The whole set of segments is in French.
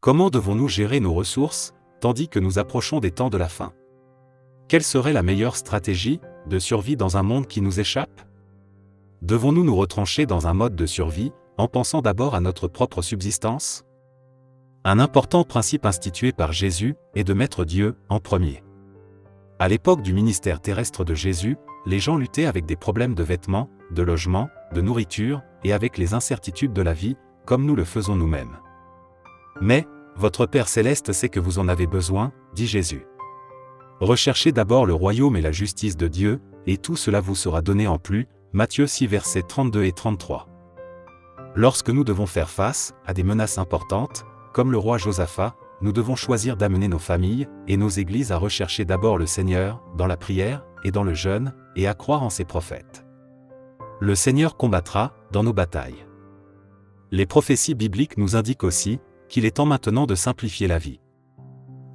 Comment devons-nous gérer nos ressources, tandis que nous approchons des temps de la fin? Quelle serait la meilleure stratégie de survie dans un monde qui nous échappe? Devons-nous nous retrancher dans un mode de survie, en pensant d'abord à notre propre subsistance? Un important principe institué par Jésus est de mettre Dieu en premier. À l'époque du ministère terrestre de Jésus, les gens luttaient avec des problèmes de vêtements, de logement, de nourriture, et avec les incertitudes de la vie, comme nous le faisons nous-mêmes. Mais, votre Père céleste sait que vous en avez besoin, dit Jésus. Recherchez d'abord le royaume et la justice de Dieu, et tout cela vous sera donné en plus, Matthieu 6 versets 32 et 33. Lorsque nous devons faire face à des menaces importantes, comme le roi Josaphat, nous devons choisir d'amener nos familles et nos églises à rechercher d'abord le Seigneur, dans la prière et dans le jeûne, et à croire en ses prophètes. Le Seigneur combattra dans nos batailles. Les prophéties bibliques nous indiquent aussi qu'il est temps maintenant de simplifier la vie.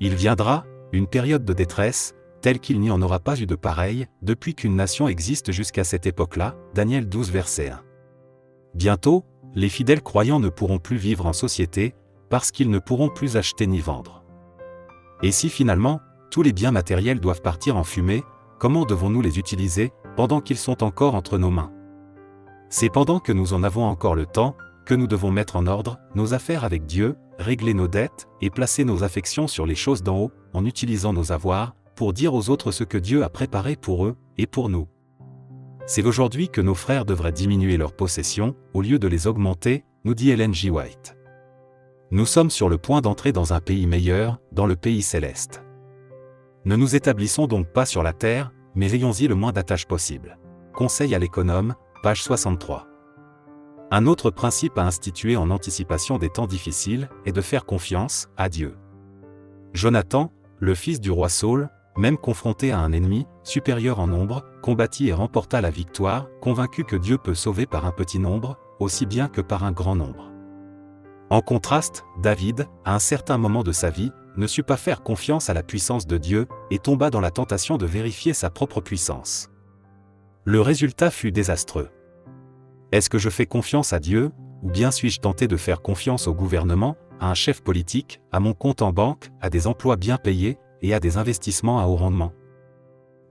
Il viendra une période de détresse, telle qu'il n'y en aura pas eu de pareille, depuis qu'une nation existe jusqu'à cette époque-là, Daniel 12 verset 1. Bientôt, les fidèles croyants ne pourront plus vivre en société, parce qu'ils ne pourront plus acheter ni vendre. Et si finalement, tous les biens matériels doivent partir en fumée, comment devons-nous les utiliser, pendant qu'ils sont encore entre nos mains? C'est pendant que nous en avons encore le temps, que nous devons mettre en ordre nos affaires avec Dieu, régler nos dettes, et placer nos affections sur les choses d'en haut, en utilisant nos avoirs, pour dire aux autres ce que Dieu a préparé pour eux, et pour nous. C'est aujourd'hui que nos frères devraient diminuer leurs possessions, au lieu de les augmenter, nous dit Ellen G. White. Nous sommes sur le point d'entrer dans un pays meilleur, dans le pays céleste. Ne nous établissons donc pas sur la terre, mais ayons-y le moins d'attaches possible. Conseil à l'économe, page 63. Un autre principe à instituer en anticipation des temps difficiles est de faire confiance à Dieu. Jonathan, le fils du roi Saül, même confronté à un ennemi, supérieur en nombre, combattit et remporta la victoire, convaincu que Dieu peut sauver par un petit nombre, aussi bien que par un grand nombre. En contraste, David, à un certain moment de sa vie, ne sut pas faire confiance à la puissance de Dieu, et tomba dans la tentation de vérifier sa propre puissance. Le résultat fut désastreux. Est-ce que je fais confiance à Dieu, ou bien suis-je tenté de faire confiance au gouvernement, à un chef politique, à mon compte en banque, à des emplois bien payés, et à des investissements à haut rendement?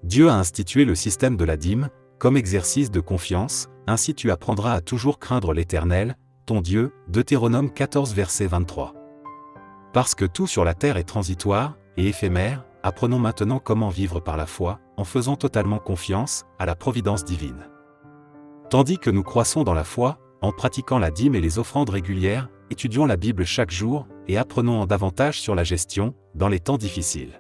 Dieu a institué le système de la dîme, comme exercice de confiance, ainsi tu apprendras à toujours craindre l'Éternel, ton Dieu, Deutéronome 14 verset 23. Parce que tout sur la terre est transitoire et éphémère, apprenons maintenant comment vivre par la foi, en faisant totalement confiance à la providence divine. Tandis que nous croissons dans la foi, en pratiquant la dîme et les offrandes régulières, étudions la Bible chaque jour, et apprenons en davantage sur la gestion, dans les temps difficiles.